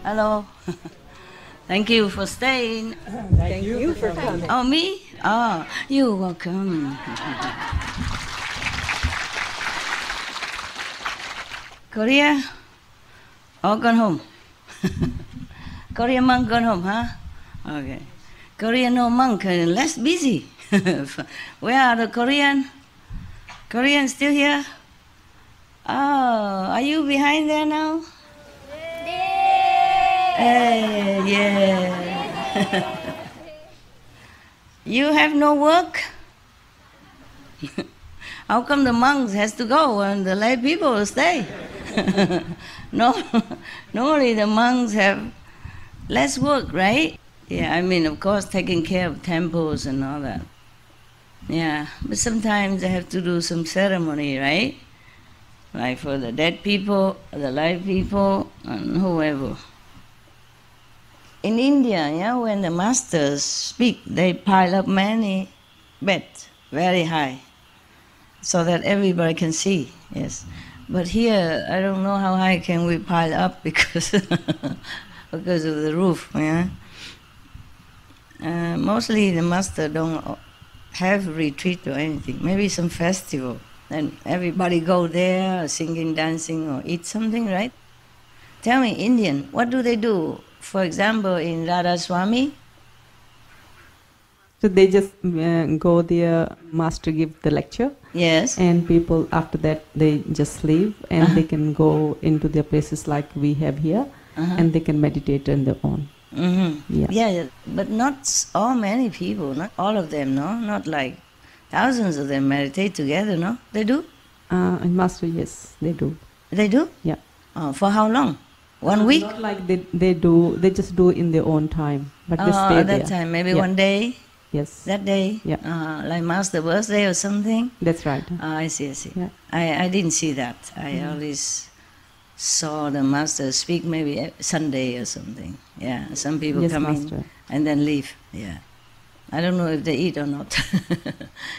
Hello. Thank you for staying. Thank you for coming. Oh, me? Oh, you're welcome. Korea? All gone home? Korean monk gone home, huh? Okay. Korean no monk, less busy. Where are the Korean? Korean still here? Oh, are you behind there now? Hey, yeah. You have no work? How come the monks has to go and the lay people will stay? No, normally the monks have less work, right? Yeah, I mean, of course, taking care of temples and all that. Yeah, but sometimes they have to do some ceremony, right? Like for the dead people, the live people, and whoever. In India, yeah, when the masters speak, they pile up many beds, very high, so that everybody can see, yes. But here, I don't know how high can we pile up because because of the roof, yeah. Mostly the master don't have retreat or anything, maybe some festival. And everybody go there, singing, dancing, or eat something, right? Tell me, Indian, what do they do? For example, in Radha Swami? So they just go there, master give the lecture. Yes. And people after that, they just leave and they can go into their places like we have here and they can meditate on their own. Mm-hmm. Yeah, but not all many people, not all of them, no? Not like thousands of them meditate together, no? They do? And master, yes, they do. They do? Yeah. For how long? 1 week? Not like they do, they just do in their own time, but they stay at there. that time, maybe 1 day? Yes. That day? Yeah. Like master birthday or something? That's right. I see. Yeah. I didn't see that. I always saw the master speak maybe Sunday or something. Yeah, some people come in and then leave. Yeah. I don't know if they eat or not.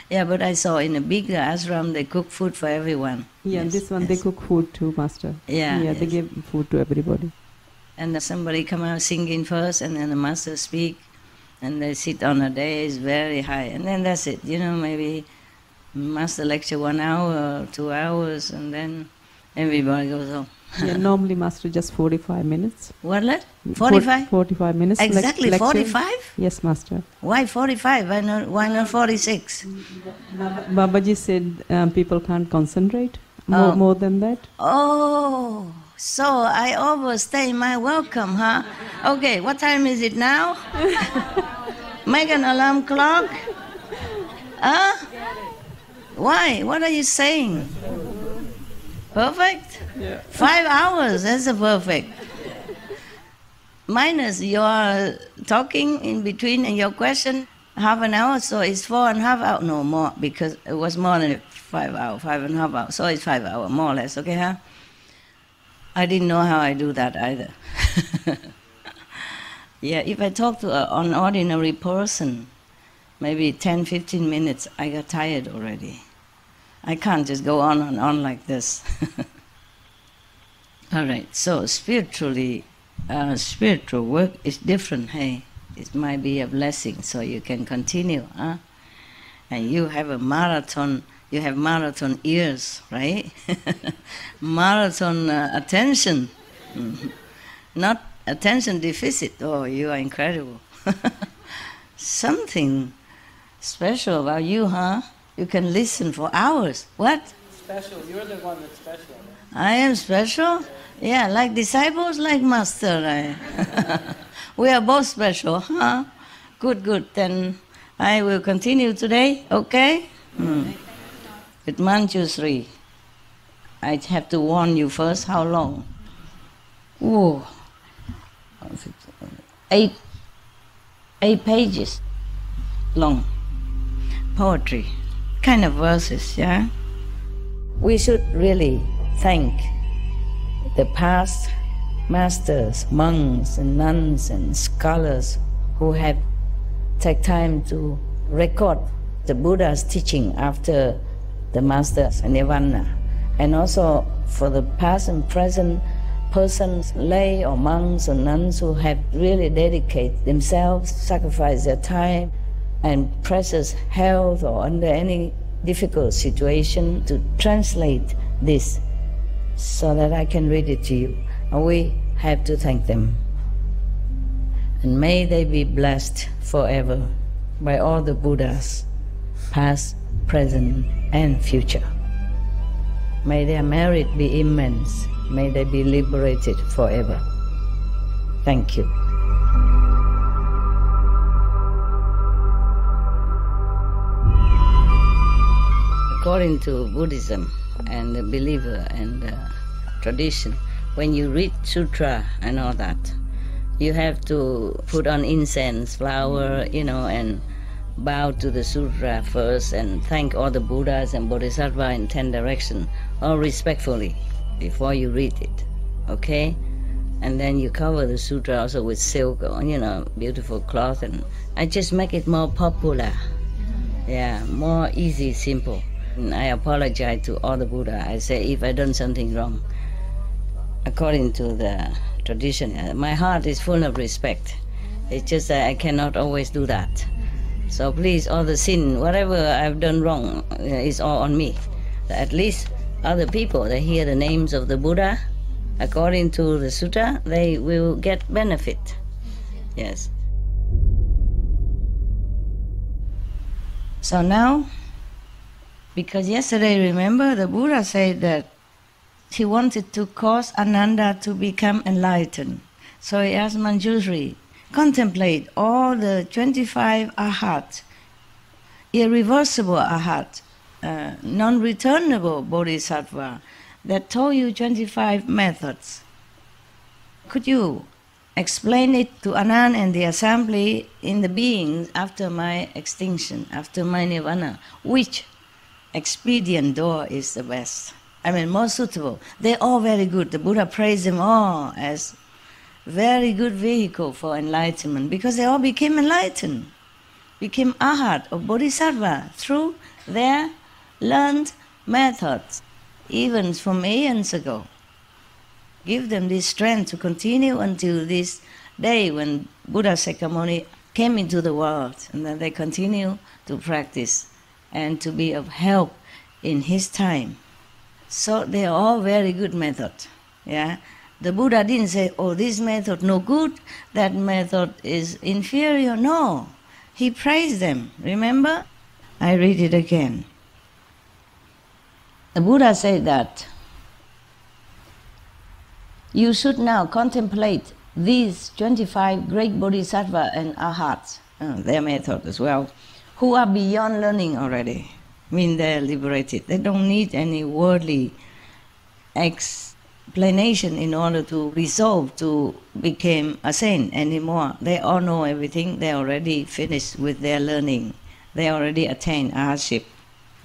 Yeah, but I saw in a big ashram they cook food for everyone. Yeah, yes, this one they cook food too, master. Yeah, they give food to everybody. And somebody come out singing first and then the master speak and they sit on a dais very high and then that's it. You know, maybe master lecture 1 hour or 2 hours and then everybody goes home. Yeah, normally master just 45 minutes. What? 45? 45 minutes. Exactly, lecture. 45? Yes, master. Why 45? Why not 46? Babaji said people can't concentrate more than that. Oh, so I overstay my welcome, huh? Okay, what time is it now? Make an alarm clock? Huh? Why? What are you saying? Perfect? Yeah. 5 hours, that's a perfect. Minus your talking in between and your question, half an hour, so it's 4.5 hours. No, more, because it was more than 5 hours, 5.5 hours. So it's 5 hours, more or less, okay, huh? I didn't know how I do that either. Yeah, if I talk to an ordinary person, maybe 10, 15 minutes, I got tired already. I can't just go on and on like this. All right, so spiritually, spiritual work is different, hey? It might be a blessing, so you can continue, huh? And you have a marathon, you have marathon ears, right? Marathon attention, not attention deficit. Oh, you are incredible. Something special about you, huh? You can listen for hours. What? Special. You're the one that's special. I am special? Yeah, like disciples, like master. We are both special, huh? Good, good. Then I will continue today, okay? With Manjushri. I have to warn you first, how long? Whoa. 8 pages long. Poetry. Kind of verses, yeah? We should really thank the past masters, monks and nuns and scholars who have taken time to record the Buddha's teaching after the master's nirvana, and also for the past and present persons, lay or monks or nuns who have really dedicated themselves, sacrificed their time and precious health or under any difficult situation to translate this so that I can read it to you. And we have to thank them. And may they be blessed forever by all the Buddhas, past, present, and future. May their merit be immense. May they be liberated forever. Thank you. According to Buddhism and the believer and the tradition, when you read sutra and all that, you have to put on incense, flower, and bow to the sutra first and thank all the Buddhas and Bodhisattvas in 10 directions, all respectfully, before you read it, okay? And then you cover the sutra also with silk or, beautiful cloth, and I just make it more popular. Yeah, more easy, simple. And I apologize to all the Buddha. I say if I done something wrong, according to the tradition, my heart is full of respect. It's just that I cannot always do that. So please, all the sin, whatever I've done wrong, is all on me. At least other people, they hear the names of the Buddha, according to the sutta, they will get benefit. Yes. So now, because yesterday, remember, the Buddha said that he wanted to cause Ananda to become enlightened. So he asked Manjushri, contemplate all the 25 arhat, irreversible arhat, non-returnable bodhisattva that told you 25 methods. Could you explain it to Anand and the assembly in the beings after my extinction, after my nirvana? Which expedient door is the best? Most suitable. They're all very good. The Buddha praised them all as very good vehicle for enlightenment because they all became enlightened, became arhat or bodhisattva through their learned methods, even from aeons ago. Give them this strength to continue until this day when Buddha Sakyamuni came into the world, and then they continue to practice and to be of help in his time. So they are all very good methods. Yeah? The Buddha didn't say, oh, this method no good, that method is inferior. No, he praised them. Remember? I read it again. The Buddha said that you should now contemplate these 25 great bodhisattva and arhats, their method as well, who are beyond learning already. They're liberated. They don't need any worldly explanation in order to resolve to become a saint anymore. They all know everything. They already finished with their learning. They already attained arhatship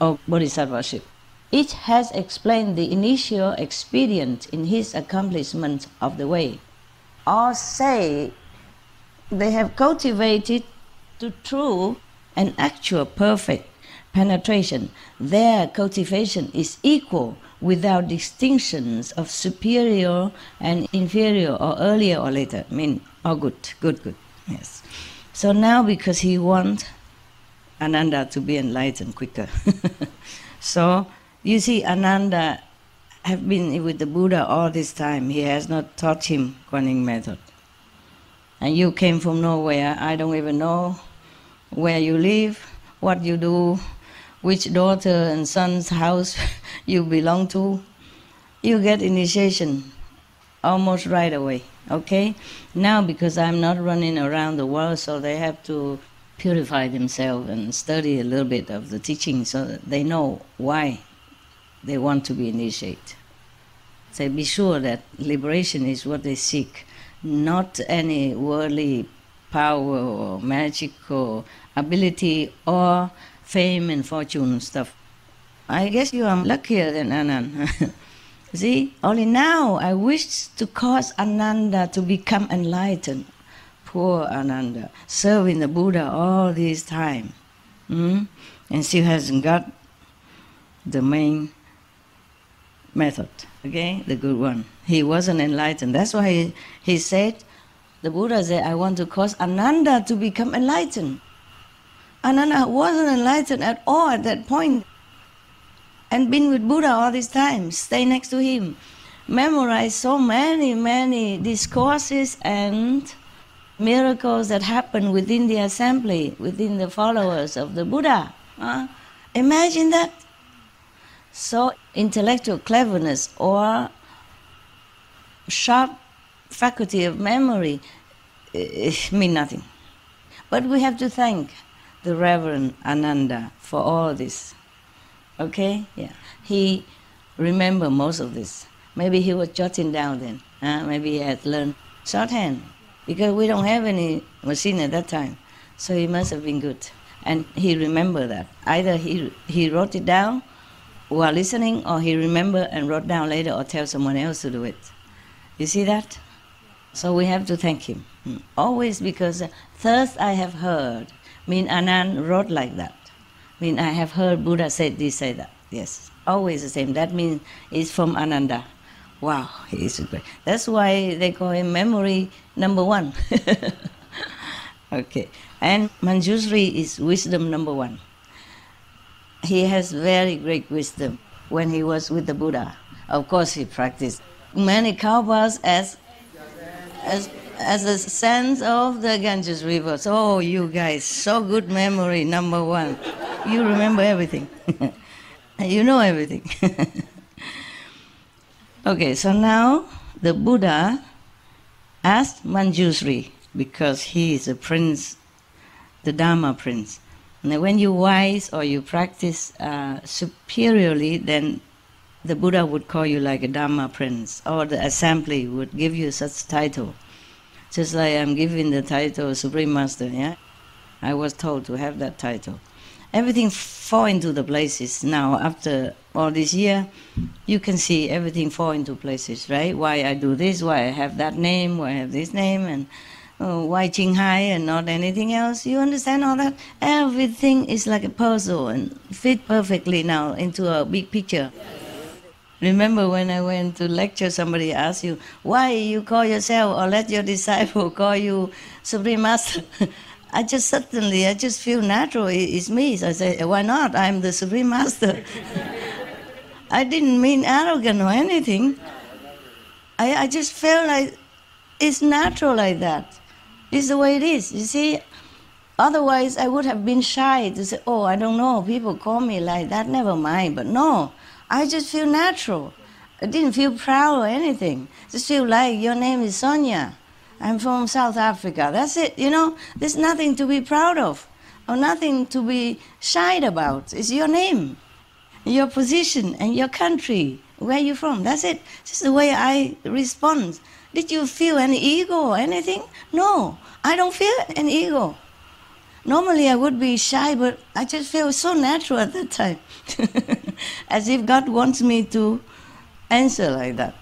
or bodhisattvaship. Each has explained the initial expedient in his accomplishment of the way. All say they have cultivated to true and actual perfect penetration. Their cultivation is equal without distinctions of superior and inferior or earlier or later. All good. Yes. So now because he wants Ananda to be enlightened quicker. So you see, Ananda have been with the Buddha all this time. He has not taught him Kuan method. And you came from nowhere. I don't even know where you live, what you do, which daughter and son's house you belong to. You get initiation almost right away, okay? Now, because I'm not running around the world, so they have to purify themselves and study a little bit of the teaching so that they know why they want to be initiated. So be sure that liberation is what they seek, not any worldly power or magical ability or fame and fortune stuff. I guess you are luckier than Anand. See, only now I wish to cause Ananda to become enlightened. Poor Ananda, serving the Buddha all this time, and still hasn't got the main method, okay, the good one. He wasn't enlightened. That's why he said, the Buddha said, I want to cause Ananda to become enlightened. Ananda wasn't enlightened at all at that point, and been with Buddha all this time, stay next to him, memorize so many discourses and miracles that happen within the assembly, within the followers of the Buddha. Imagine that. So intellectual cleverness or sharp faculty of memory mean nothing. But we have to thank the Reverend Ananda for all this. Okay? Yeah. He remembered most of this. Maybe he was jotting down then. Maybe he had learned shorthand. Because we don't have any machine at that time. So he must have been good. And he remembered that. Either he wrote it down while listening, or he remembered and wrote down later, or tell someone else to do it. You see that? So we have to thank him. Always, because first I have heard, mean Anand wrote like that. Mean I have heard Buddha said this, say that. Yes, always the same. That means it's from Ananda. Wow, he is great. That's why they call him memory number one. Okay. And Manjushri is wisdom number one. He has very great wisdom when he was with the Buddha. Of course, he practiced many kalpas as the sands of the Ganges River. So, you guys, so good memory, number one. You remember everything. You know everything. Okay, so now the Buddha asked Manjushri, because he is a prince, the Dharma prince. And when you wise or you practice superiorly, then the Buddha would call you like a Dharma prince, or the assembly would give you such title. Just like I'm giving the title Supreme Master, yeah? I was told to have that title. Everything fall into the places now. After all this year, you can see everything fall into places, right? Why I do this, why I have that name, why I have this name, and why Qinghai and not anything else. You understand all that? Everything is like a puzzle and fit perfectly now into a big picture. Remember when I went to lecture, somebody asked you, why you call yourself or let your disciple call you Supreme Master? I just feel natural, it's me. So I say, why not? I'm the Supreme Master. I didn't mean arrogant or anything. I just felt like it's natural like that. It's the way it is, you see. Otherwise, I would have been shy to say, oh, I don't know, people call me like that, never mind. But no, I just feel natural. I didn't feel proud or anything. Just feel like your name is Sonia. I'm from South Africa. That's it, you know. There's nothing to be proud of or nothing to be shy about. It's your name, your position, and your country, where you're from. That's it. Just the way I respond. Did you feel any ego or anything? No, I don't feel an ego. Normally I would be shy, but I just feel so natural at that time. As if God wants me to answer like that.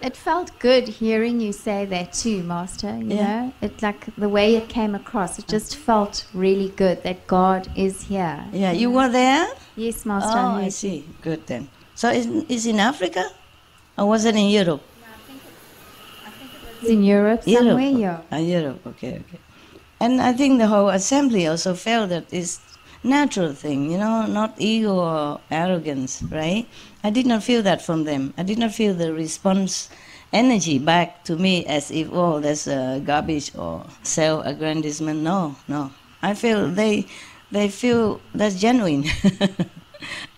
It felt good hearing you say that too, Master. You know, it's like the way it came across. It just felt really good that God is here. Yeah, you were there? Yes, Master. Oh, I see. Good then. So is in Africa, or was it in Europe? I think it was in Europe somewhere. Europe. Europe. Okay. And I think the whole assembly also felt that it's natural thing, you know, not ego or arrogance, right? I did not feel that from them. I did not feel the response energy back to me as if, oh, that's garbage or self-aggrandizement. No. I feel they feel that's genuine.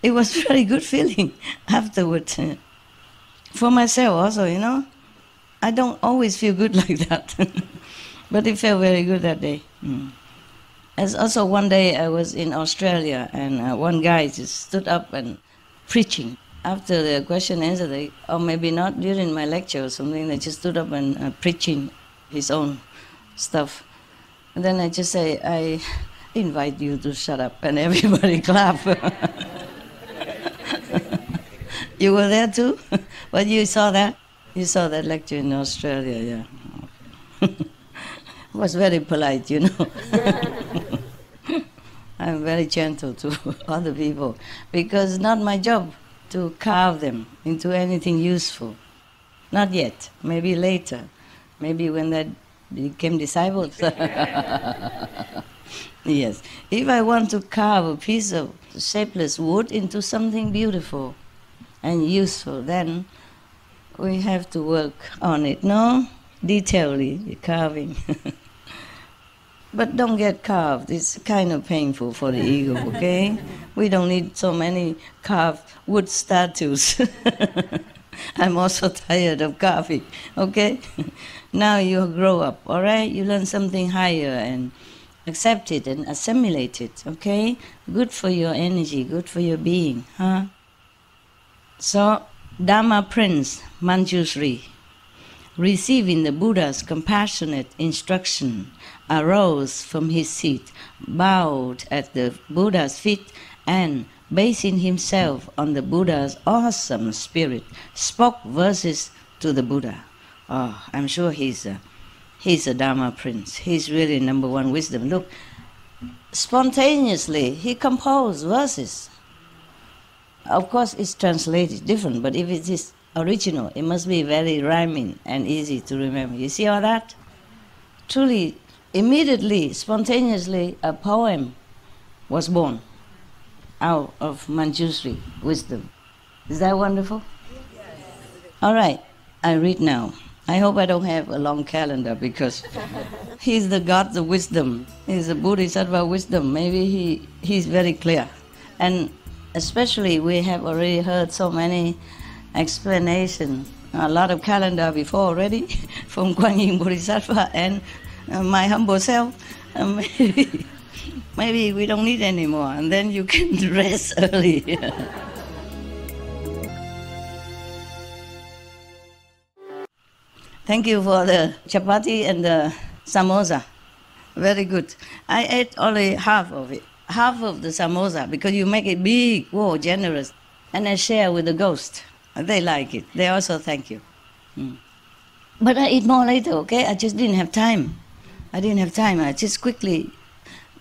It was very good feeling afterwards. For myself also, you know. I don't always feel good like that. But it felt very good that day. As also one day I was in Australia and one guy just stood up and preaching. After the question and answer, or maybe not during my lecture or something, they just stood up and preaching his own stuff. And then I just say, I invite you to shut up, and everybody clap. You were there too? But you saw that? You saw that lecture in Australia, yeah. Was very polite, you know. I'm very gentle to other people because it's not my job to carve them into anything useful. Not yet, maybe later. Maybe when they became disciples. Yes. If I want to carve a piece of shapeless wood into something beautiful and useful, then we have to work on it, no? Detailedly, carving. But don't get carved. It's kind of painful for the ego, okay? We don't need so many carved wood statues. I'm also tired of carving, okay? Now you grow up, all right? You learn something higher and accept it and assimilate it, okay? Good for your energy, good for your being, huh? So, Dharma Prince Manjushri, receiving the Buddha's compassionate instruction, arose from his seat, bowed at the Buddha's feet, and, basing himself on the Buddha's awesome spirit, spoke verses to the Buddha. Oh, I'm sure he's a Dharma Prince. He's really number one wisdom. Look, spontaneously he composed verses. Of course, it's translated different, but if it is original, it must be very rhyming and easy to remember. You see all that? Truly, immediately, spontaneously, a poem was born out of Manjushri wisdom. Is that wonderful? Yes. All right, I read now. I hope I don't have a long calendar because he's the God of wisdom. He's the Bodhisattva wisdom. Maybe he's very clear. And especially we have already heard so many explanations, a lot of calendar before already from Kuan Yin Bodhisattva and my humble self. Maybe we don't need any more, and then you can rest early. Thank you for the chapati and the samosa. Very good. I ate only half of it, half of the samosa, because you make it big, whoa, generous. And I share with the ghost. They like it. They also thank you. But I eat more later, okay? I just didn't have time. I just quickly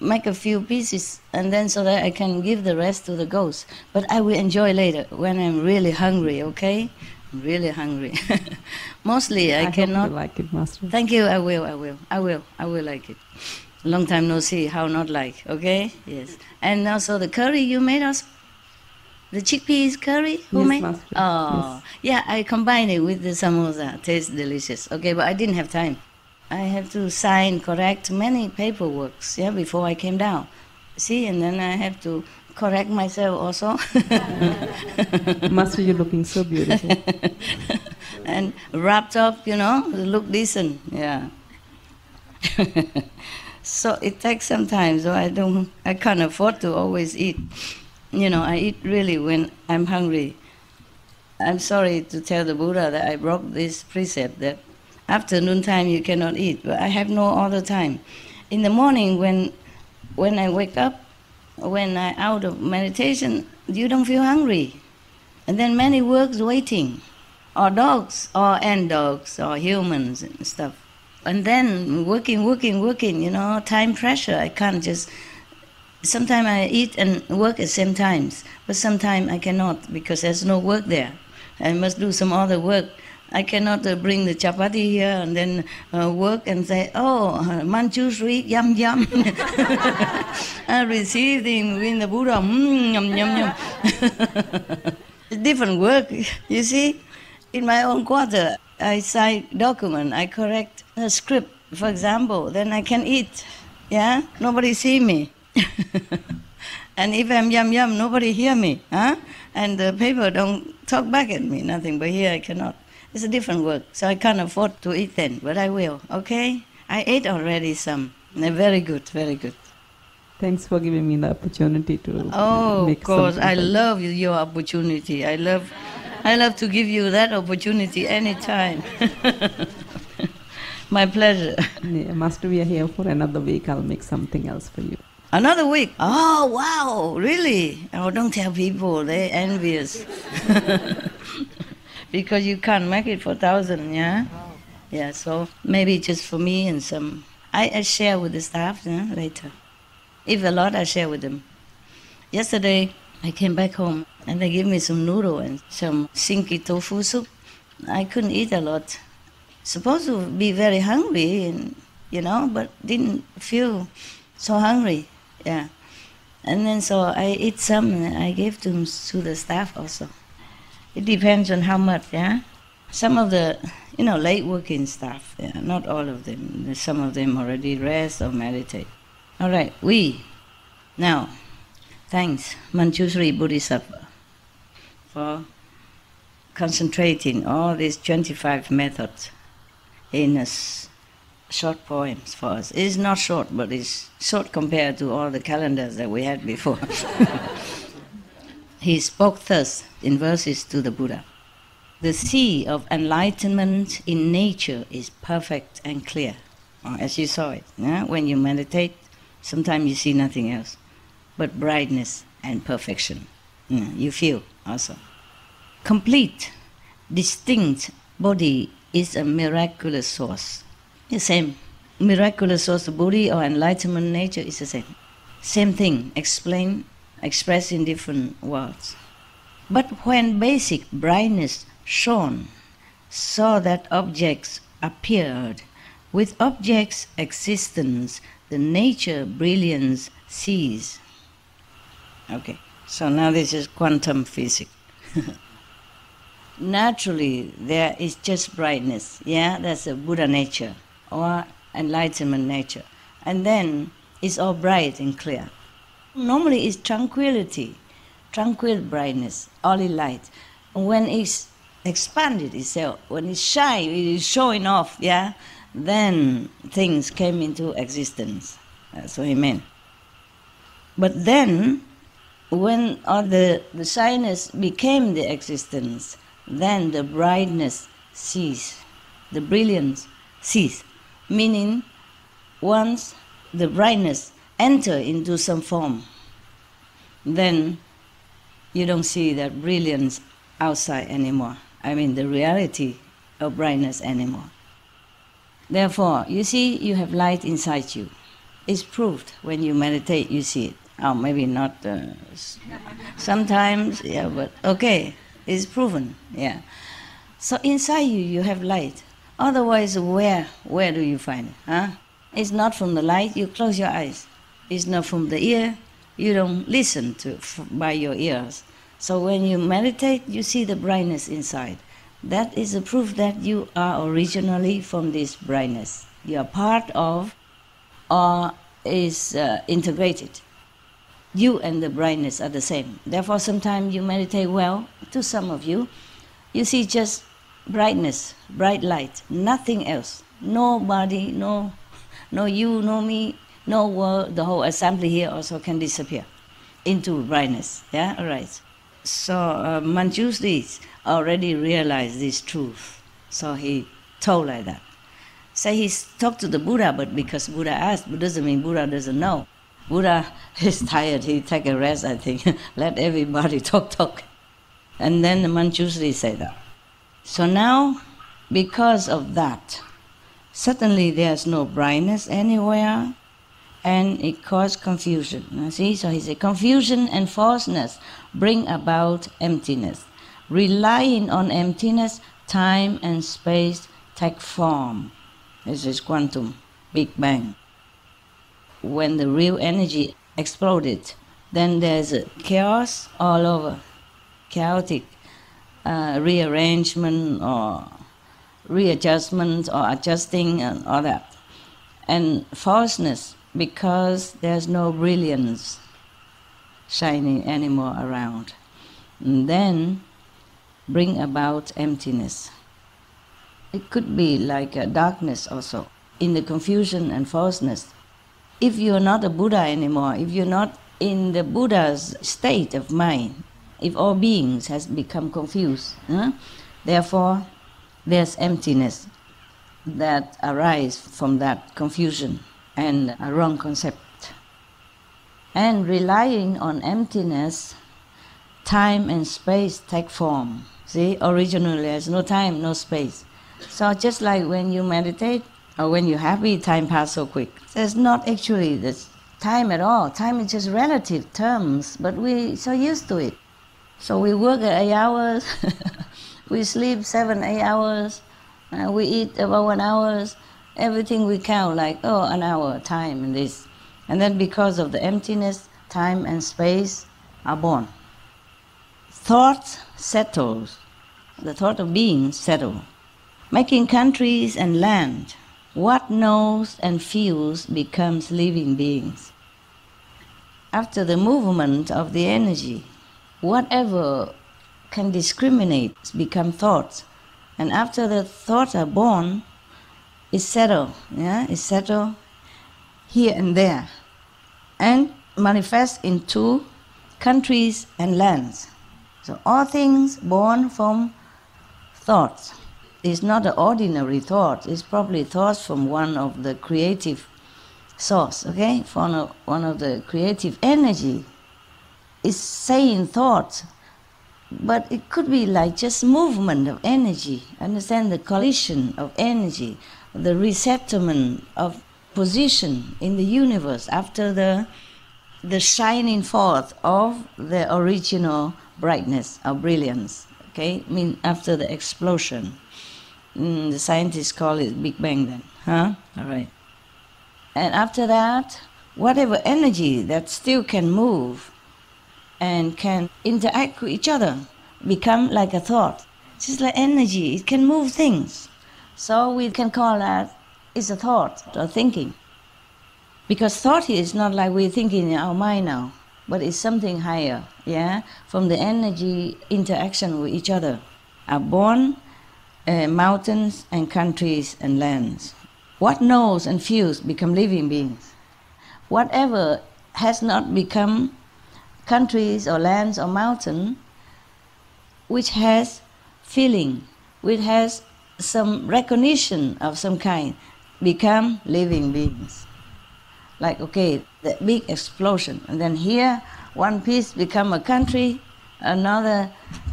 make a few pieces, and then so that I can give the rest to the ghost. But I will enjoy later when I'm really hungry, okay? I'm really hungry. Mostly I cannot. Hope you like it, Master. Thank you. I will like it. Long time no see. How not like? Okay. Yes. And also the curry you made also. The chickpeas curry. Who yes, made? Master. Oh, yes. Yeah. I combined it with the samosa. Tastes delicious. Okay, but I didn't have time. I have to correct many paperworks. Yeah, before I came down. See, and then I have to correct myself also. Master, you're looking so beautiful. And wrapped up, look decent. Yeah. So it takes some time. So I can't afford to always eat. I eat really when I'm hungry. I'm sorry to tell the Buddha that I broke this precept that afternoon time you cannot eat, but I have no other time. In the morning when I wake up, when I'm out of meditation, you don't feel hungry. And then many works waiting, or dogs, or humans and stuff. And then working, time pressure. I can't just... Sometimes I eat and work at the same times, but sometimes I cannot because there's no work there. I must do some other work. I cannot bring the chapati here and then work and say, oh, Manjushri, yum, yum. I received him in the Buddha, yum, yum, yum. It's different work, you see. In my own quarter, I sign document, I correct a script, for example, then I can eat, yeah? Nobody see me. And if I'm yum, yum, nobody hear me, huh? And the paper don't talk back at me, nothing, but here I cannot. It's a different work, so I can't afford to eat then, but I will, okay? I ate already some. They're very good, very good. Thanks for giving me the opportunity to make of course, something. I love your opportunity. I love to give you that opportunity anytime. My pleasure. Yeah, Master, we are here for another week. I'll make something else for you. Another week? Oh, wow, really? Oh, don't tell people, they're envious. Because you can't make it for 1,000, yeah? Yeah, so maybe just for me and some... I share with the staff later. If a lot, I share with them. Yesterday, I came back home and they gave me some noodle and some stinky tofu soup. I couldn't eat a lot. Supposed to be very hungry, and, but didn't feel so hungry. Yeah. And then so I eat some and I gave to the staff also. It depends on how much, yeah. Some of the, late working staff, yeah, not all of them. Some of them already rest or meditate. All right, now, thanks, Manjushri Bodhisattva, for concentrating all these 25 methods in short poems for us. It's not short, but it's short compared to all the calendars that we had before. He spoke thus in verses to the Buddha. The sea of enlightenment in nature is perfect and clear. As you saw it, yeah? When you meditate, sometimes you see nothing else but brightness and perfection. You feel also. Complete, distinct body is a miraculous source. The same. Miraculous source of body or enlightenment nature is the same. Same thing, expressed in different words. But when basic brightness shone, so that objects appeared, with objects' existence, the nature brilliance ceased. Okay, so now this is quantum physics. Naturally, there is just brightness, yeah? That's a Buddha nature or enlightenment nature. And then it's all bright and clear. Normally it's tranquility, tranquil brightness, only light. When it's expanded itself, when it's shy, it is showing off, yeah? Then things came into existence. That's what he meant. But then, when all the shyness became the existence, then the brightness ceased, the brilliance ceased. Meaning, once the brightness enter into some form, then you don't see that brilliance outside anymore. I mean, the reality of brightness anymore. Therefore, you see, you have light inside you. It's proved when you meditate, you see it. Oh, maybe not sometimes, yeah, but okay, it's proven, yeah. So inside you, you have light. Otherwise, where do you find it? Huh? It's not from the light, you close your eyes. It's not from the ear, you don't listen to by your ears. So when you meditate, you see the brightness inside. That is a proof that you are originally from this brightness. You are part of or is integrated. You and the brightness are the same. Therefore, sometimes you meditate well. To some of you, you see just brightness, bright light, nothing else. Nobody, no you, no me, no world. The whole assembly here also can disappear into brightness. Yeah, all right. So Manjushri already realized this truth. So he told like that. Say he talked to the Buddha, but because Buddha asked, but doesn't mean Buddha doesn't know. Buddha is tired, he take a rest, I think. Let everybody talk. And then the Manjushri said that. So now, because of that, suddenly there's no brightness anywhere, and it caused confusion. Now see, so he said, confusion and falseness bring about emptiness. Relying on emptiness, time and space take form. This is quantum, Big Bang. When the real energy exploded, then there's a chaos all over, chaotic rearrangement or readjustment or adjusting and all that. And falseness, because there's no brilliance shining anymore around. And then bring about emptiness. It could be like a darkness also, in the confusion and falseness. If you're not a Buddha anymore, if you're not in the Buddha's state of mind, if all beings has become confused, therefore there's emptiness that arises from that confusion and a wrong concept. And relying on emptiness, time and space take form. See, originally there's no time, no space. So just like when you meditate or when you're happy, time passes so quick. There's not actually this time at all. Time is just relative terms, but we're so used to it. So we work at 8 hours, we sleep 7, 8 hours, we eat about 1 hour. Everything we count like, an hour, time, and this. And then because of the emptiness, time and space are born. Thought settles. The thought of being settle. Making countries and land. What knows and feels becomes living beings. After the movement of the energy, whatever can discriminate become thoughts. And after the thoughts are born, it's settled. It's settled here and there. And manifests into countries and lands. So all things born from thoughts. It's not an ordinary thought. It's probably thoughts from one of the creative source, okay? From one of the creative energy. It's saying thoughts, but it could be like just movement of energy. Understand the collision of energy, the resettlement of position in the universe after the shining forth of the original brightness or brilliance, okay? I mean, after the explosion. The scientists call it Big Bang then, All right. And after that, whatever energy that still can move and can interact with each other become like a thought. Just like energy, it can move things. So we can call that is a thought or thinking. Because thought is not like we're thinking in our mind now, but it's something higher, from the energy interaction with each other are born mountains and countries and lands. What knows and feels become living beings. Whatever has not become countries or lands or mountain, which has feeling, which has some recognition of some kind, become living beings. Like, okay, the big explosion, and then here one piece become a country, another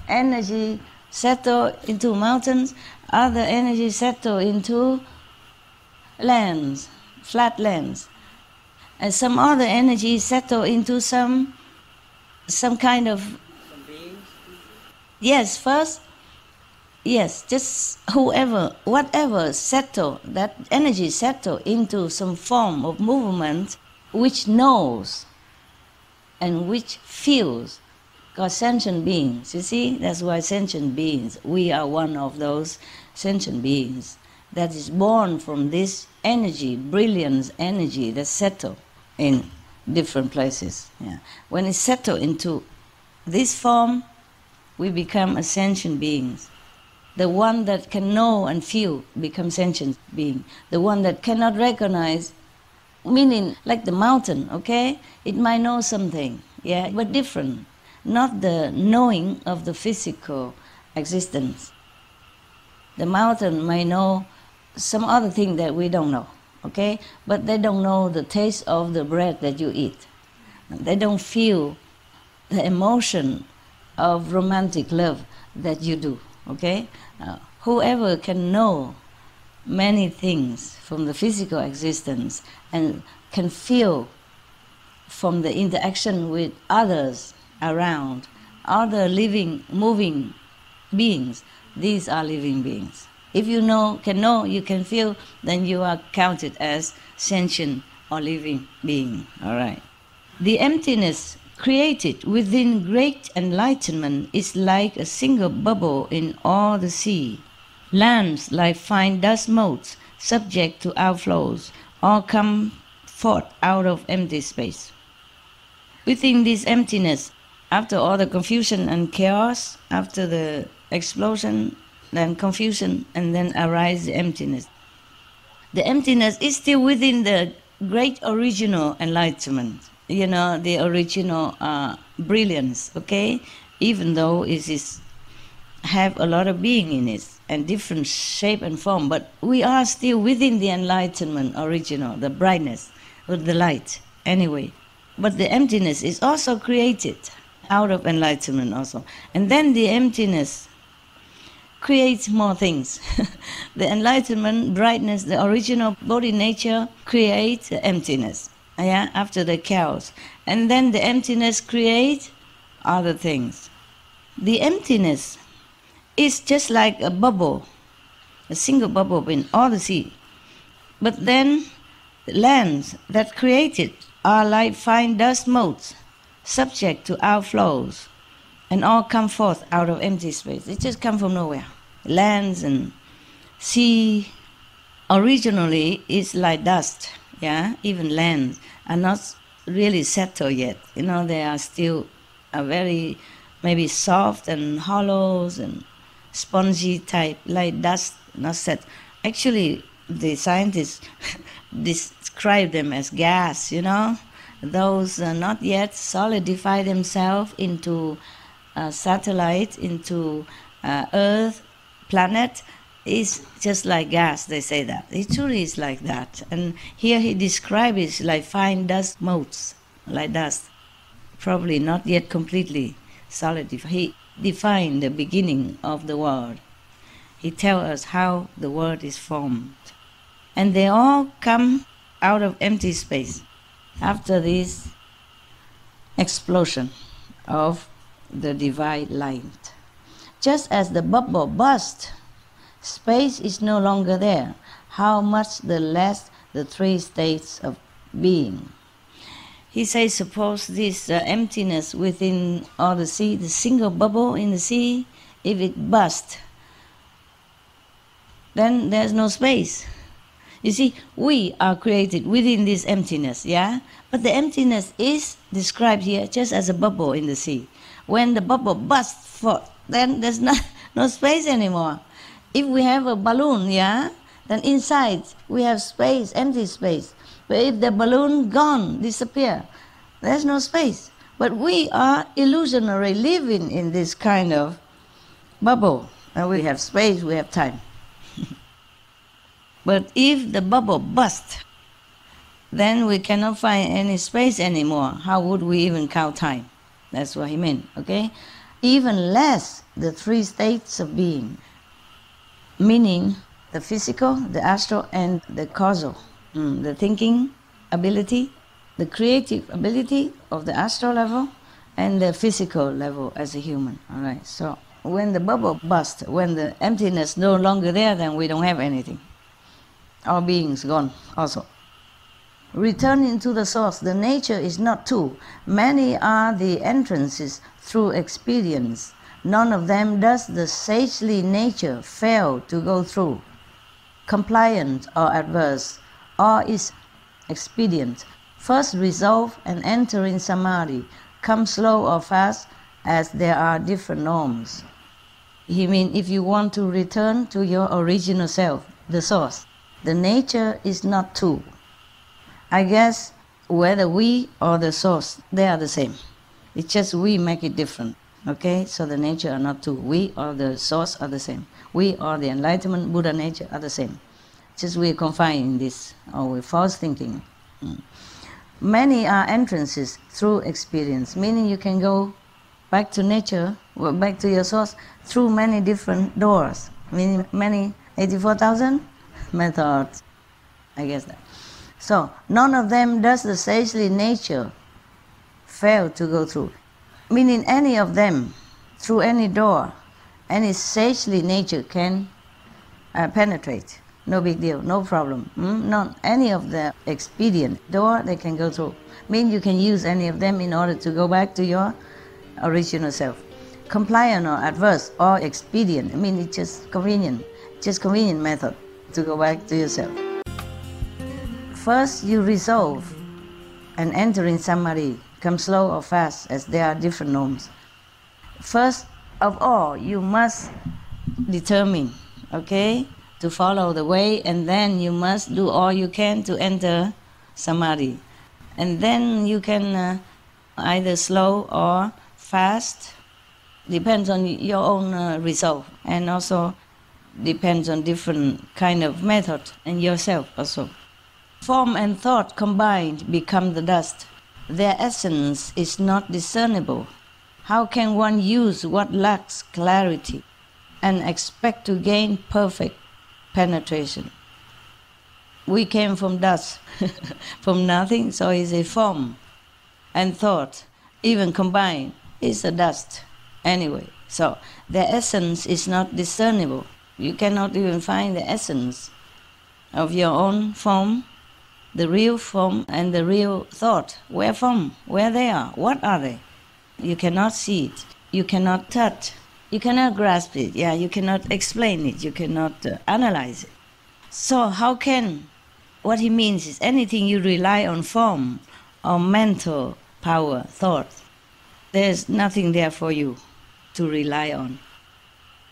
energy settle into mountains, other energy settle into lands, flat lands, and some other energy settle into some kind of... Some beings? Yes, just whatever settle, that energy settle into some form of movement which knows and which feels. Because sentient beings, you see, that's why sentient beings, we are one of those sentient beings that is born from this energy, brilliance energy that settle in different places. When it settle into this form, we become a sentient beings. The one that can know and feel becomes sentient being. The one that cannot recognize, meaning like the mountain, okay? It might know something, but different. Not the knowing of the physical existence. The mountain may know some other thing that we don't know, okay? But they don't know the taste of the bread that you eat. They don't feel the emotion of romantic love that you do, okay? Whoever can know many things from the physical existence and can feel from the interaction with others around, other living, moving beings, these are living beings. If you you can feel, then you are counted as sentient or living being, all right? The emptiness created within great enlightenment is like a single bubble in all the sea. Lands like fine dust motes, subject to outflows, all come forth out of empty space. Within this emptiness, after all the confusion and chaos, after the explosion, then confusion, and then arise the emptiness. The emptiness is still within the great original enlightenment, the original brilliance, okay? Even though it is have a lot of being in it and different shape and form, but we are still within the enlightenment original, the brightness or the light, anyway. But the emptiness is also created out of enlightenment also. And then the emptiness creates more things. The enlightenment, brightness, the original body nature creates the emptiness. after the chaos. And then the emptiness creates other things. The emptiness is just like a bubble, a single bubble in all the sea. But then the lands that create it are like fine dust motes, subject to outflows, and all come forth out of empty space. They just come from nowhere. Lands and sea originally is like dust, even lands are not really settled yet. They are still very maybe soft and hollows and spongy type, like dust, not set. Actually, the scientists describe them as gas, Those not yet solidify themselves into satellite, into Earth, planet, is just like gas, they say that. It truly is like that. And here he describes it like fine dust motes, like dust. Probably not yet completely solidified. He defined the beginning of the world. He tells us how the world is formed. And they all come out of empty space after this explosion of the divine light. Just as the bubble burst, space is no longer there. How much the less the three states of being. He says, suppose this emptiness within all the sea, the single bubble in the sea, if it bursts, then there's no space. You see, we are created within this emptiness, But the emptiness is described here just as a bubble in the sea. When the bubble bursts forth, then there's no space anymore. If we have a balloon, then inside we have space, empty space. But if the balloon gone, disappear, there's no space. But we are illusionary living in this kind of bubble. And we have space, we have time. But if the bubble bursts, then we cannot find any space anymore. How would we even count time? That's what he meant, okay? Even less the three states of being, meaning the physical, the astral, and the causal. The thinking ability, the creative ability of the astral level, and the physical level as a human. All right. So when the bubble bursts, when the emptiness no longer there, then we don't have anything. Our being's gone also. Returning to the source, the nature is not two. Many are the entrances through experience. None of them does the sagely nature fail to go through. Compliant or adverse, or is expedient. First resolve and enter in samadhi. Come slow or fast, as there are different norms. He means if you want to return to your original self, the source, the nature is not two. I guess whether we or the source, they are the same. It's just we make it different. Okay, so the nature are not two. We or the source are the same. We or the enlightenment Buddha nature are the same. Just we are confined in this, or with false thinking. Many are entrances through experience, meaning you can go back to nature, or back to your source, through many different doors, meaning many 84,000 methods, I guess that. So, none of them does the sagely nature fail to go through. Meaning any of them, through any door, any sagely nature can penetrate. No big deal, no problem. Not any of the expedient door they can go through. Mean you can use any of them in order to go back to your original self. Compliant or adverse or expedient, I mean it's just convenient method to go back to yourself. First you resolve and enter in samadhi. Come slow or fast, as there are different norms. First of all, you must determine, okay, to follow the way, and then you must do all you can to enter samadhi. And then you can either slow or fast, depends on your own resolve, and also depends on different kind of method and yourself also. Form and thought combined become the dust. Their essence is not discernible. How can one use what lacks clarity and expect to gain perfect penetration? we came from dust, from nothing, so is a form and thought, even combined, is a dust anyway. So their essence is not discernible. You cannot even find the essence of your own form, the real form and the real thought. Where from? Where they are? What are they? You cannot see it. You cannot touch. You cannot grasp it. Yeah, you cannot explain it. You cannot analyze it. So how can, what he means is anything you rely on form or mental power, thought, there's nothing there for you to rely on.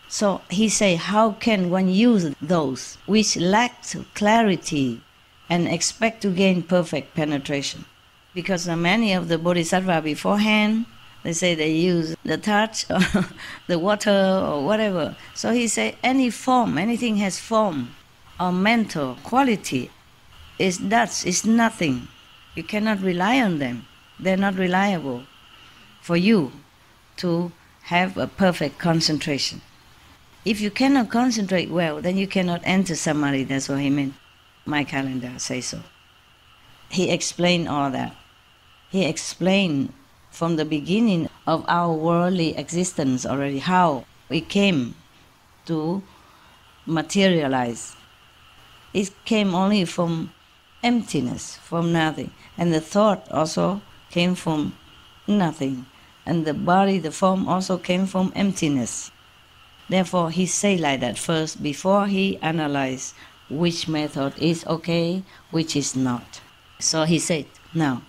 So he say, how can one use those which lack clarity and expect to gain perfect penetration? Because many of the bodhisattva beforehand, they say they use the touch or the water or whatever. So he say any form, anything has form or mental quality is dust, is nothing. You cannot rely on them. They're not reliable for you to have a perfect concentration. If you cannot concentrate well, then you cannot enter samadhi. That's what he meant. My calendar says so. He explained all that. He explained from the beginning of our worldly existence already how we came to materialize. It came only from emptiness, from nothing. And the thought also came from nothing. And the body, the form also came from emptiness. Therefore, he say like that first before he analyze which method is okay, which is not. So he said, now,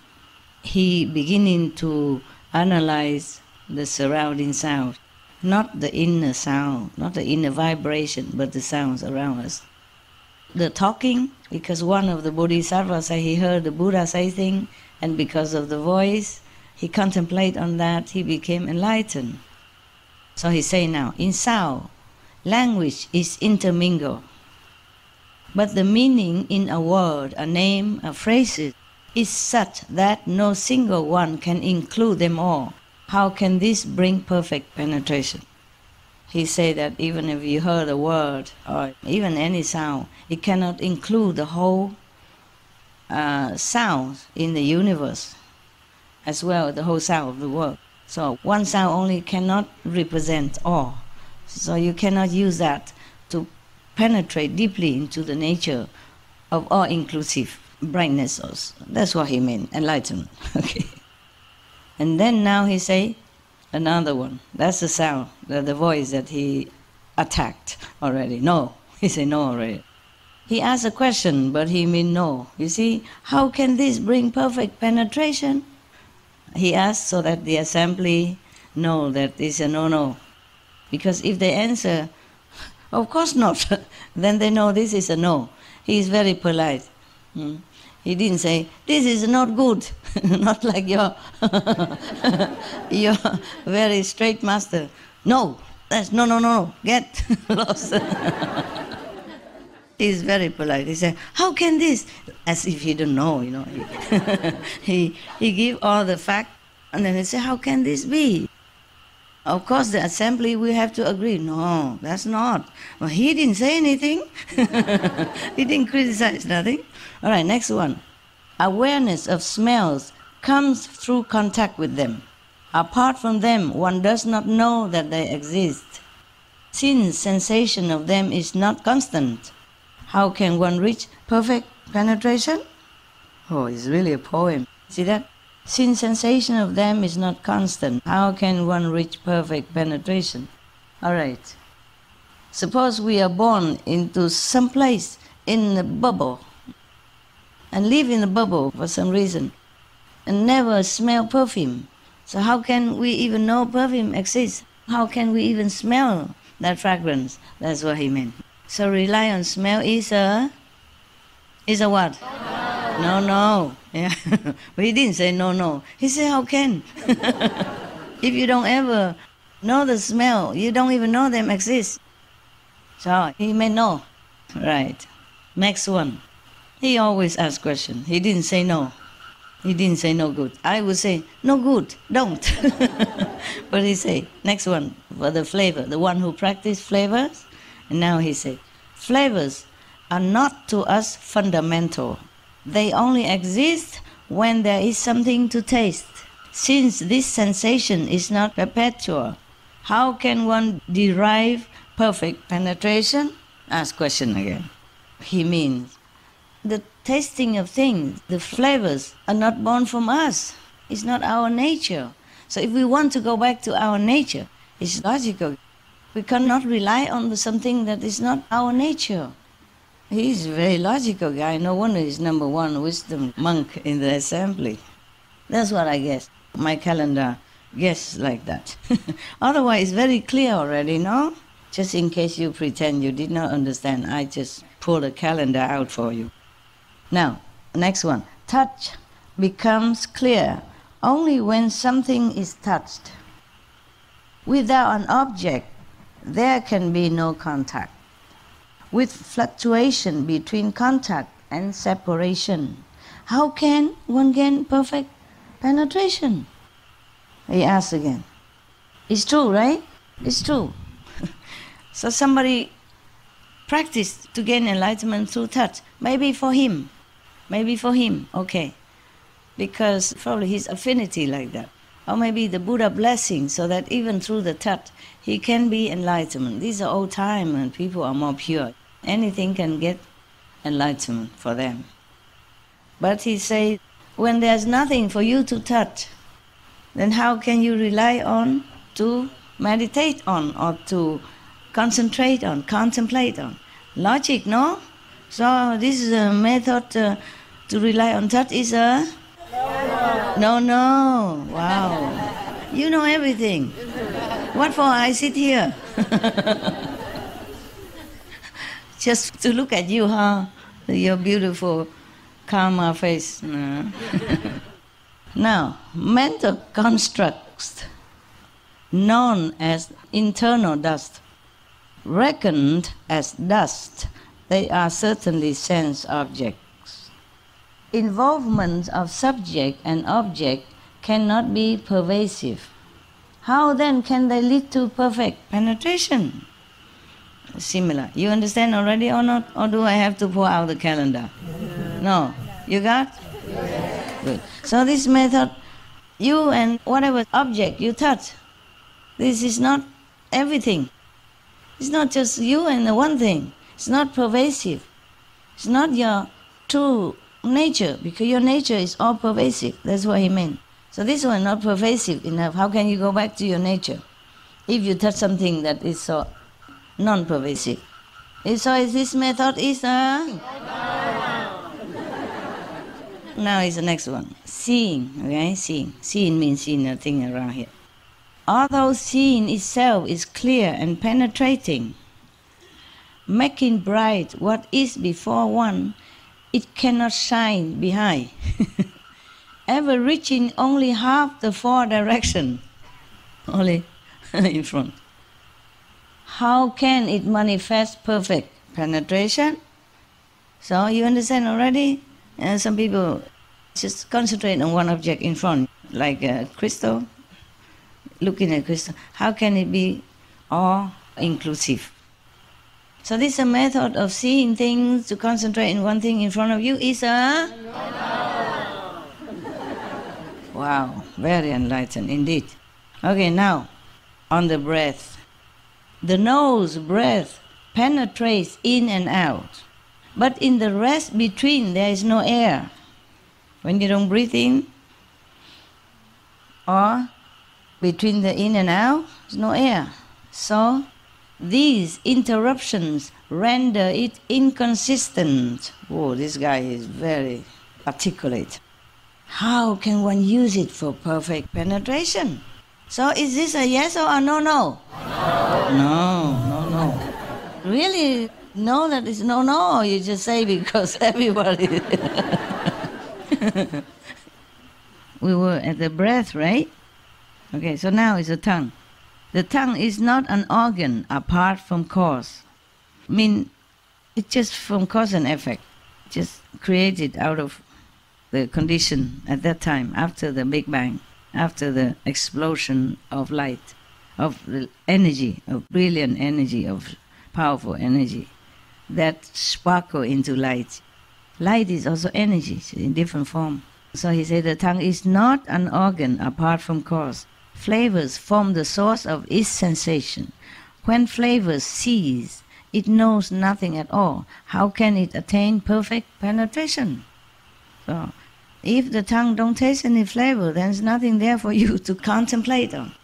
he beginning to analyze the surrounding sound, not the inner sound, not the inner vibration, but the sounds around us. The talking, because one of the bodhisattvas say he heard the Buddha say things, and because of the voice, he contemplated on that, he became enlightened. So he say now, in sound, language is intermingled, but the meaning in a word, a name, a phrase is such that no single one can include them all. How can this bring perfect penetration? He say that even if you heard a word or even any sound, it cannot include the whole sound in the universe, as well as the whole sound of the world. So one sound only cannot represent all. So you cannot use that to penetrate deeply into the nature of all-inclusive brightness. That's what he meant, enlightenment. Okay. And then now he say another one. That's the sound, the voice that he attacked already. No, he say no already. He asked a question, but he mean no. You see, how can this bring perfect penetration? He asked so that the assembly know that it's a no-no. Because if they answer, of course not, then they know this is a no. He is very polite. He didn't say, this is not good, not like your, your very straight master. No, that's no, get lost. He's very polite. He said, how can this? As if he don't know, you know. He give all the fact, and then he said, how can this be? Of course, the assembly will have to agree. No, that's not. Well, he didn't say anything. He didn't criticize nothing. All right, next one. Awareness of smells comes through contact with them. Apart from them, one does not know that they exist. Since sensation of them is not constant, how can one reach perfect penetration? Oh, it's really a poem. See that? Since sensation of them is not constant, how can one reach perfect penetration? All right. Suppose we are born into some place in a bubble and live in a bubble for some reason and never smell perfume. So how can we even know perfume exists? How can we even smell that fragrance? That's what he meant. So rely on smell is a what? No. Yeah. But he didn't say no. He said, how can? If you don't ever know the smell, you don't even know them exist. So he meant no. Right. Next one. He always asks questions. He didn't say no. He didn't say no good. I would say, no good, don't. But he say, next one, for the flavor, the one who practiced flavors. And now he say, flavors are not to us fundamental. They only exist when there is something to taste. Since this sensation is not perpetual, how can one derive perfect penetration? Ask question again. He means the tasting of things, the flavors are not born from us. It's not our nature. So if we want to go back to our nature, it's logical. We cannot rely on something that is not our nature. He's a very logical guy. No wonder he's number one wisdom monk in the assembly. That's what I guess. My calendar guess like that. Otherwise, it's very clear already, no? Just in case you pretend you did not understand, I just pulled a calendar out for you. Now, next one. Touch becomes clear only when something is touched. Without an object, there can be no contact. With fluctuation between contact and separation, how can one gain perfect penetration? He asks again. It's true, right? It's true. So somebody practiced to gain enlightenment through touch. Maybe for him, okay. Because probably his affinity like that. Or maybe the Buddha blessing, so that even through the touch, he can be enlightenment. These are old time and people are more pure. Anything can get enlightenment for them. But he says, when there's nothing for you to touch, then how can you rely on to meditate on or to concentrate on, contemplate on? Logic, no? So this is a method to rely on touch is a... No. Wow. You know everything. What for I sit here? Just to look at you, huh? Your beautiful karma face. No. Now, mental constructs known as internal dust, reckoned as dust, they are certainly sense objects. Involvement of subject and object cannot be pervasive. How then can they lead to perfect penetration? Similar. You understand already or not? Or do I have to pull out the calendar? No. You got? Good. So this method, you and whatever object you touch, this is not everything. It's not just you and the one thing. It's not pervasive. It's not your true nature, because your nature is all pervasive. That's what he meant. So this one not pervasive enough. How can you go back to your nature if you touch something that is so non-pervasive? So is this method is Now is the next one. Seeing, okay? Seeing means seeing nothing around here. Although seeing itself is clear and penetrating, making bright what is before one, it cannot shine behind, ever reaching only half the four directions, only in front. How can it manifest perfect penetration? So you understand already? Some people just concentrate on one object in front, like a crystal, looking at crystal. How can it be all-inclusive? So this is a method of seeing things, to concentrate in one thing in front of you is a... Wow, very enlightened indeed. Okay, now, on the breath. The nose breath penetrates in and out, but in the rest between there is no air. When you don't breathe in, or between the in and out, there's no air. So these interruptions render it inconsistent. Oh, this guy is very articulate. How can one use it for perfect penetration? So is this a yes or a no? No. Really know that it's no, or you just say because everybody... We were at the breath, right? Okay, so now it's the tongue. The tongue is not an organ apart from cause. I mean, it's just from cause and effect. Just created out of the condition at that time, after the Big Bang, after the explosion of light, of the energy, of brilliant energy, of powerful energy. that sparkle into light. Light is also energy in different form. So he said the tongue is not an organ apart from cause. Flavors form the source of its sensation. When flavors cease, it knows nothing at all. How can it attain perfect penetration? So, if the tongue don't taste any flavor, then there's nothing there for you to contemplate on.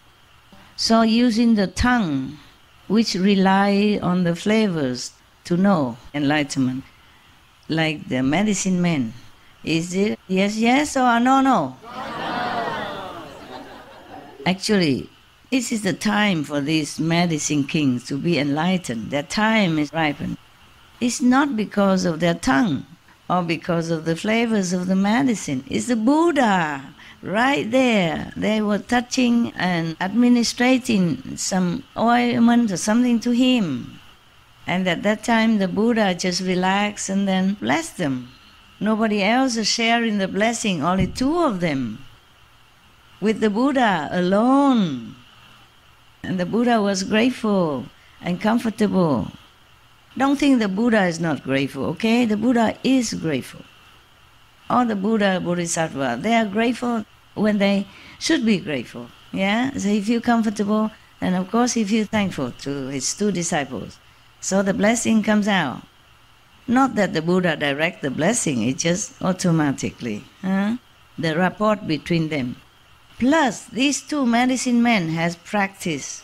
So using the tongue, which rely on the flavors to know enlightenment, like the medicine man, is it yes, yes or no, no? Actually, this is the time for these medicine kings to be enlightened. Their time is ripened. It's not because of their tongue or because of the flavors of the medicine. It's the Buddha right there. They were touching and administrating some ointment or something to him. And at that time, the Buddha just relaxed and then blessed them. Nobody else is sharing the blessing, only two of them. With the Buddha alone. And the Buddha was grateful and comfortable. Don't think the Buddha is not grateful, okay? The Buddha is grateful. All the Buddha, Bodhisattva, they are grateful when they should be grateful. Yeah? So he feels comfortable, and of course he feels thankful to his two disciples. So the blessing comes out. Not that the Buddha directs the blessing, it's just automatically. The rapport between them. Plus, these two medicine men has practiced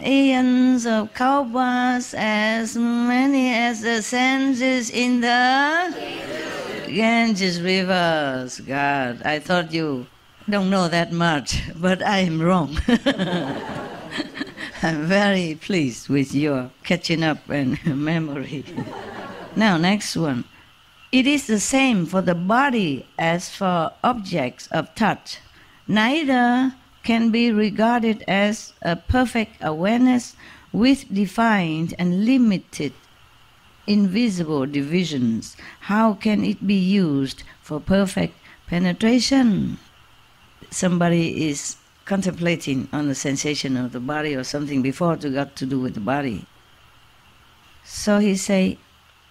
eons of cow baths, as many as the senses in the Ganges rivers. God, I thought you don't know that much, but I am wrong. I'm very pleased with your catching up and memory. Now, next one. It is the same for the body as for objects of touch. Neither can be regarded as a perfect awareness with defined and limited invisible divisions. How can it be used for perfect penetration? Somebody is contemplating on the sensation of the body or something before it got to do with the body. So he say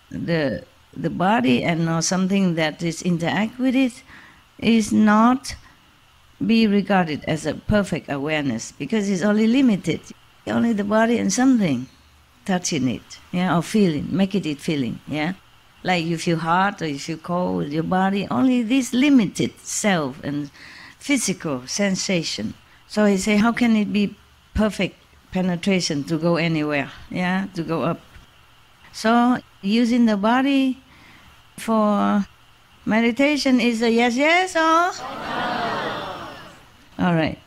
the body and or something that is interact with it is not be regarded as a perfect awareness because it's only limited. Only the body and something touching it, yeah, or feeling, making it feeling, yeah. Like you feel hot or you feel cold with your body, only this limited self and physical sensation. So he say, how can it be perfect penetration to go anywhere, yeah, to go up? So using the body for meditation is a yes, yes or? All right.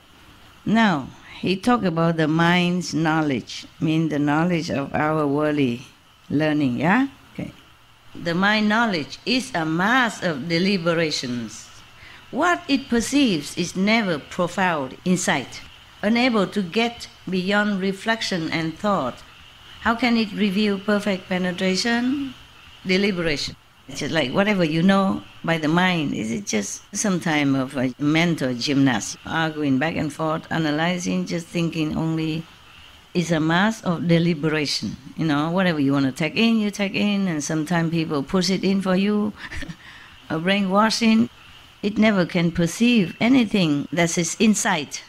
Now, he talked about the mind's knowledge, mean the knowledge of our worldly learning, yeah? Okay. The mind knowledge is a mass of deliberations. What it perceives is never profound insight, unable to get beyond reflection and thought. How can it reveal perfect penetration? Deliberation. It's just like whatever you know by the mind, is it just some time of a mental gymnast, arguing back and forth, analyzing, just thinking only. It's a mass of deliberation. You know, whatever you want to take in, you take in, and sometimes people push it in for you, a brainwashing. It never can perceive anything that is inside.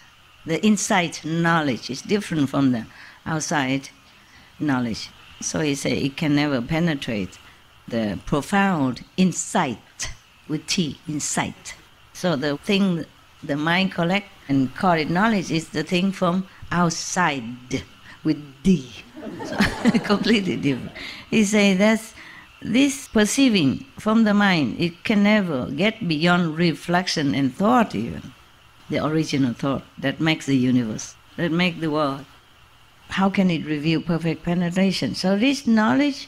The inside knowledge is different from the outside knowledge. So he said it can never penetrate the profound insight with T, insight. So the thing the mind collect and call it knowledge is the thing from outside with D. So completely different. He say that's this perceiving from the mind, it can never get beyond reflection and thought even. The original thought that makes the universe, that makes the world. How can it reveal perfect penetration? So this knowledge,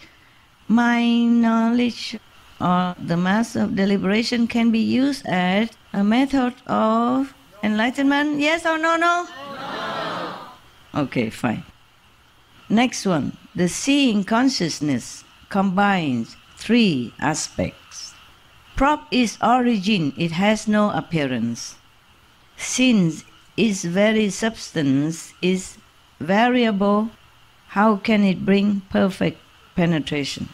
mind knowledge, or the mass of deliberation can be used as a method of enlightenment? Yes or no, no? No. Okay, fine. Next one. The seeing consciousness combines three aspects. Prop is origin, it has no appearance. Since its very substance is variable, how can it bring perfect penetration?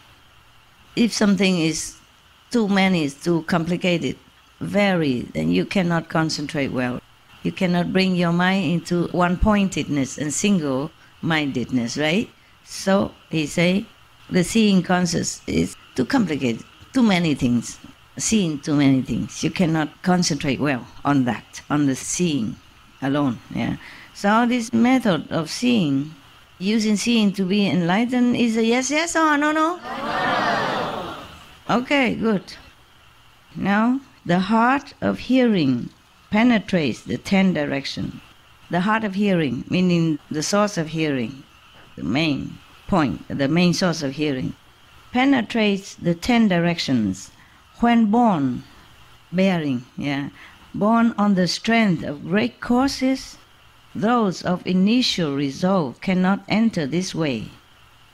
if something is too many, it's too complicated, very, then you cannot concentrate well. You cannot bring your mind into one-pointedness and single-mindedness, right? So he say, the seeing conscious is too complicated, too many things, seeing too many things. You cannot concentrate well on that, on the seeing alone. Yeah. So this method of seeing, using seeing to be enlightened, is a yes, yes, or no, no? No. Okay, good. Now, the heart of hearing penetrates the 10 directions. The heart of hearing, meaning the source of hearing, the main point, the main source of hearing, penetrates the 10 directions when born, bearing, born on the strength of great causes. Those of initial resolve cannot enter this way.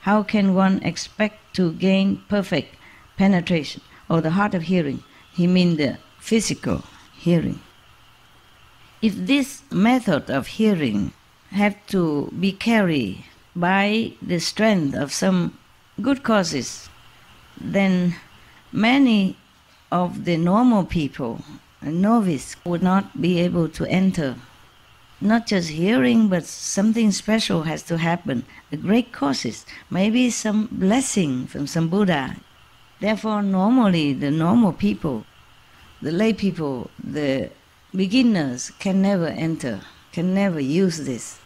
How can one expect to gain perfect penetration? Or the heart of hearing, he means the physical hearing. If this method of hearing have to be carried by the strength of some good causes, then many of the normal people, novice, would not be able to enter. Not just hearing, but something special has to happen. The great causes, maybe some blessing from some Buddha. Therefore, normally the normal people, the lay people, the beginners can never enter, can never use this.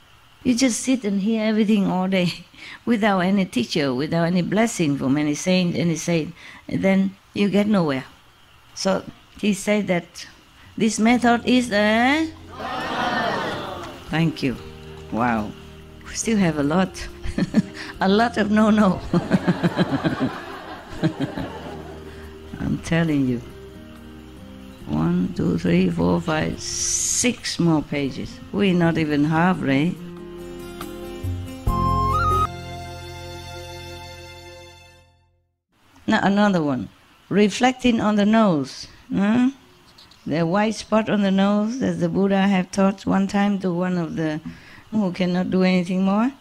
You just sit and hear everything all day without any teacher, without any blessing from any saint, then you get nowhere. So he said that this method is a... Thank you. Wow. We still have a lot. A lot of no. I'm telling you. 1, 2, 3, 4, 5, 6 more pages. We're not even halfway. Now another one. Reflecting on the nose. The white spot on the nose, as the Buddha have taught one time to one of the who cannot do anything more.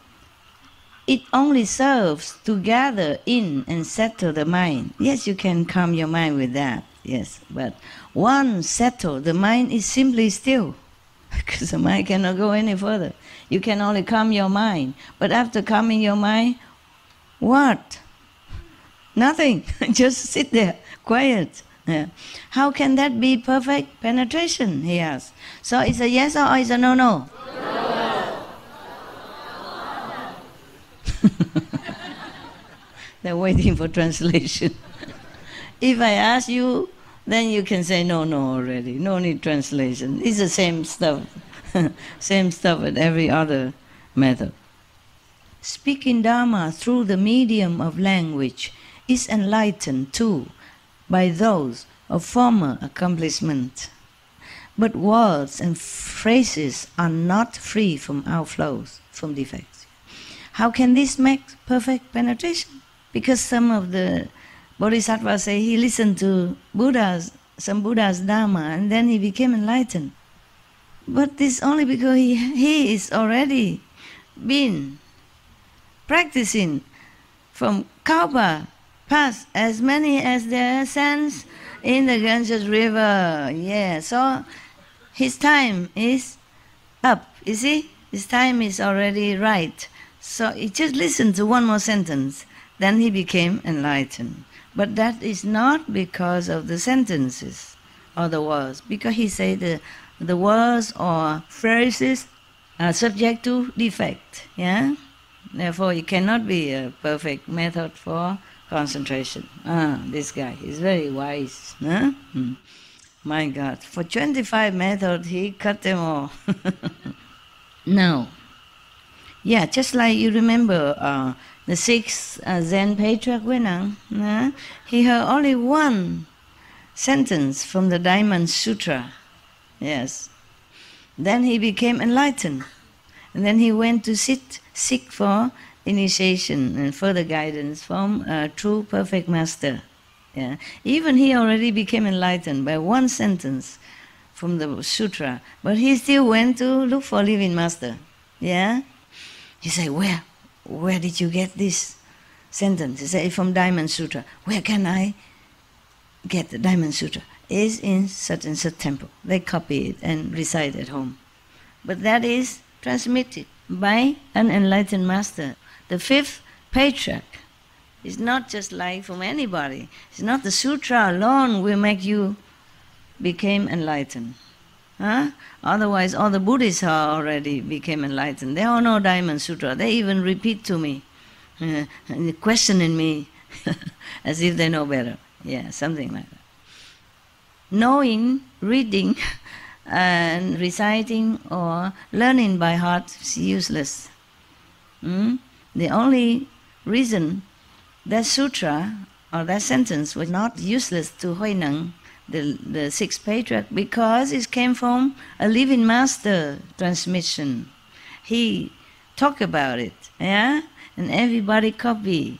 It only serves to gather in and settle the mind. Yes, you can calm your mind with that. Yes, but once settled, the mind is simply still, because the mind cannot go any further. You can only calm your mind. But after calming your mind, what? Nothing. Just sit there, quiet. Yeah. How can that be perfect penetration, he asks. So it's a yes or it's a no? No. They're waiting for translation. If I ask you, then you can say no already. No need translation. It's the same stuff. Same stuff with every other method. Speaking Dharma through the medium of language is enlightened too by those of former accomplishment. But words and phrases are not free from outflows, from defects. How can this make perfect penetration? Because some of the Bodhisattvas say he listened to some Buddha's Dharma, and then he became enlightened. But this only because he is already been practicing from Kalpa past, as many as there are sands in the Ganges river. Yeah, so his time is up, you see? His time is already right. So he just listened to one more sentence, then he became enlightened. But that is not because of the sentences or the words, because he said the words or phrases are subject to defect. Yeah? Therefore, it cannot be a perfect method for concentration. This guy is very wise. Huh? My God, for 25 methods, he cut them all. Now, yeah, just like you remember the sixth Zen patriarch Wenang, he heard only one sentence from the Diamond Sutra. Yes. Then he became enlightened. And then he went to seek for initiation and further guidance from a true perfect master. Yeah. Even he already became enlightened by one sentence from the sutra, but he still went to look for living master. Yeah? He said, where did you get this sentence. He said, from Diamond Sutra. Where can I get the Diamond Sutra? Is in such and such temple. They copy it and recite at home. But that is transmitted by an enlightened master. The fifth patriarch is not just like from anybody. It's not the sutra alone will make you become enlightened. Otherwise, all the Buddhists are already became enlightened. They all know Diamond Sutra. They even repeat to me, questioning me as if they know better. Yeah, something like that. Knowing, reading, and reciting or learning by heart is useless. The only reason that sutra or that sentence was not useless to Huineng, the sixth patriarch, because it came from a living master transmission. He talked about it, and everybody copy.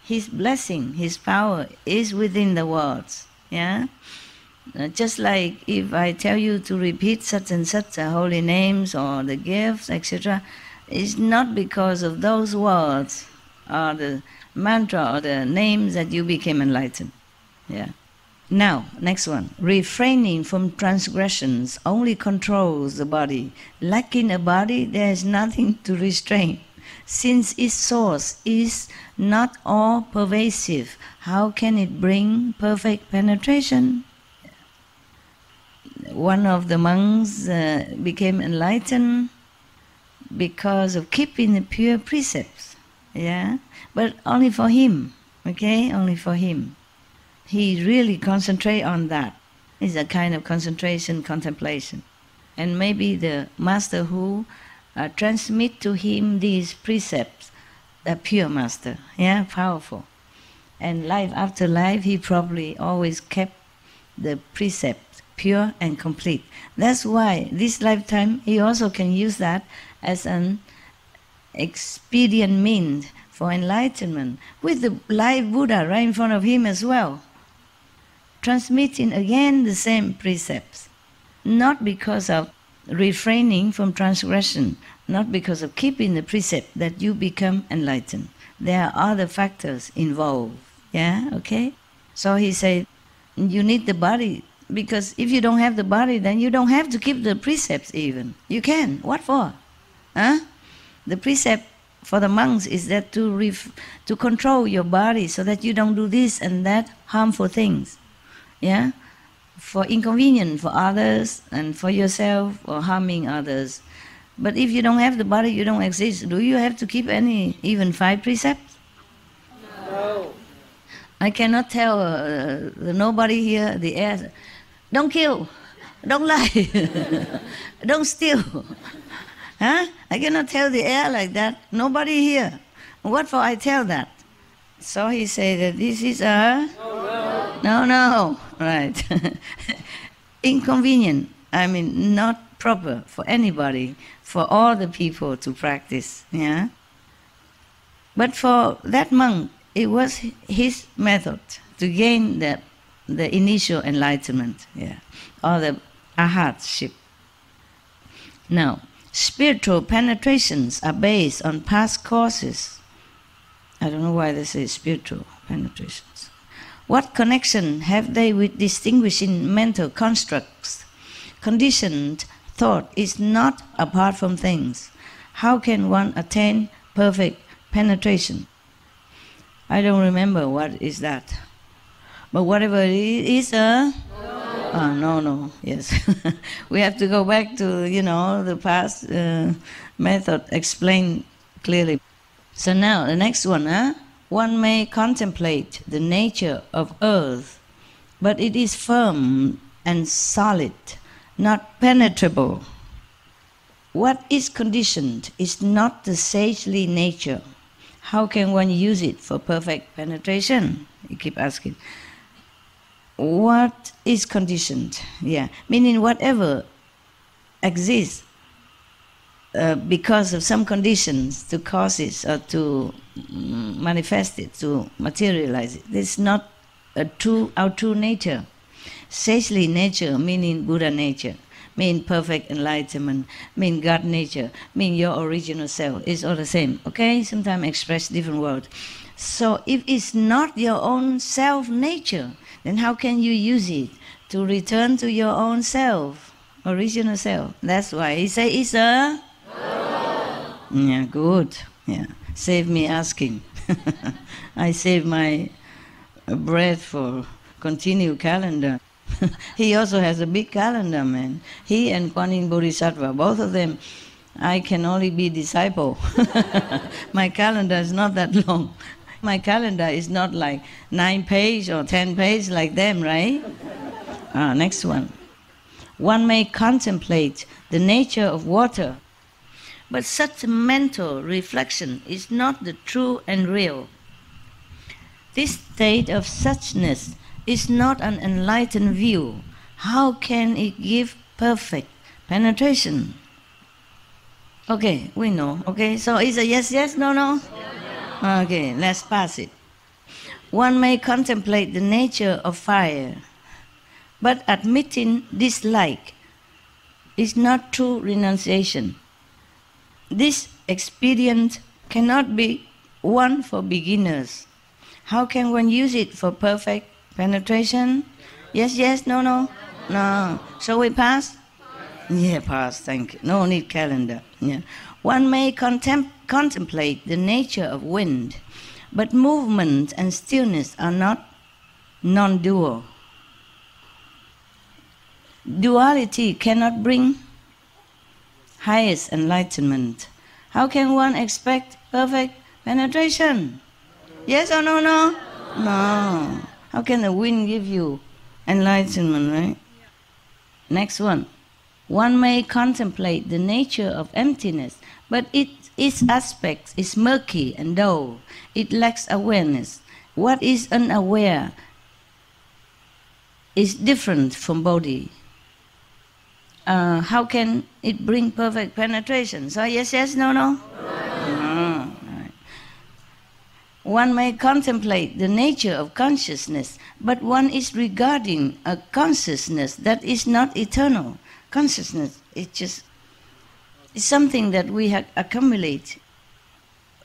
His blessing, his power is within the words. Just like if I tell you to repeat such and such holy names or the gifts, etc., it's not because of those words or the mantra or the names that you became enlightened. Now, next one. Refraining from transgressions only controls the body. Lacking a body, there is nothing to restrain. Since its source is not all-pervasive, how can it bring perfect penetration? One of the monks became enlightened because of keeping the pure precepts. But only for him, only for him. He really concentrates on that. It's a kind of concentration, contemplation. And maybe the master who transmit to him these precepts, the pure master, powerful. And life after life, he probably always kept the precepts pure and complete. That's why this lifetime, he also can use that as an expedient means for enlightenment, with the live Buddha right in front of him as well, transmitting again the same precepts, not because of refraining from transgression, not because of keeping the precept that you become enlightened. There are other factors involved. So he said, you need the body, because if you don't have the body, then you don't have to keep the precepts even. You can. What for? The precept for the monks is that to control your body so that you don't do this and that harmful things. For inconvenience for others and for yourself, or harming others. But if you don't have the body, you don't exist. Do you have to keep even 5 precepts? No. I cannot tell nobody here, the air, don't kill, don't lie, don't steal. I cannot tell the air like that. Nobody here. What for I tell that? So he said that this is a... No. Right. Inconvenient. Not proper for anybody, for all the people to practice. But for that monk, it was his method to gain the initial enlightenment, or the arhatship. Now, spiritual penetrations are based on past causes. I don't know why they say spiritual penetrations. What connection have they with distinguishing mental constructs? Conditioned thought is not apart from things. How can one attain perfect penetration? I don't remember what is that. But whatever it is, no. Yes. We have to go back to, the past method explained clearly. So now, the next one, One may contemplate the nature of earth, but it is firm and solid, not penetrable. What is conditioned is not the sagely nature. How can one use it for perfect penetration? You keep asking. What is conditioned? Meaning whatever exists because of some conditions to cause it or to manifest it, to materialize it. It's not our true nature. Sagely nature, meaning Buddha nature. mean perfect enlightenment, mean God nature, mean your original self. It's all the same, okay? Sometimes express different words. So if it's not your own self nature, then how can you use it to return to your own self, original self? That's why he say it's a... Yeah, good. Yeah, save me asking. I save my breath for continue calendar. He also has a big calendar, man. He and Kuan Yin Bodhisattva, both of them, I can only be disciple. My calendar is not that long. My calendar is not like 9 page or 10 page like them, right? Next one. One may contemplate the nature of water, but such mental reflection is not the true and real. This state of suchness is not an enlightened view. How can it give perfect penetration? Okay, we know. Okay, so it's a yes, yes, no, no? Okay, let's pass it. One may contemplate the nature of fire, but admitting dislike is not true renunciation. This expedient cannot be one for beginners. How can one use it for perfect penetration? Yes, yes, no, no? No. So we pass? Yeah, pass, thank you. No need calendar. Yeah. One may contemplate the nature of wind, but movement and stillness are not non-dual. Duality cannot bring highest enlightenment. How can one expect perfect penetration? Yes or no, no? No. How can the wind give you enlightenment, right? Next one. One may contemplate the nature of emptiness, but its aspect is murky and dull. It lacks awareness. What is unaware is different from body. How can it bring perfect penetration? So yes, yes, no, no? No. Right. One may contemplate the nature of consciousness, but one is regarding a consciousness that is not eternal. Consciousness is something that we have accumulated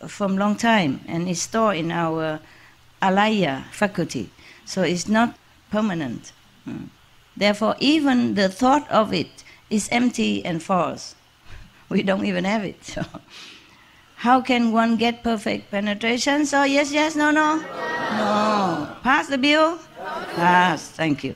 from long time and is stored in our alaya faculty. So it's not permanent. Therefore, even the thought of it is empty and false. We don't even have it. So how can one get perfect penetration? So yes, yes, no, no? No. Pass the bill? Pass, thank you.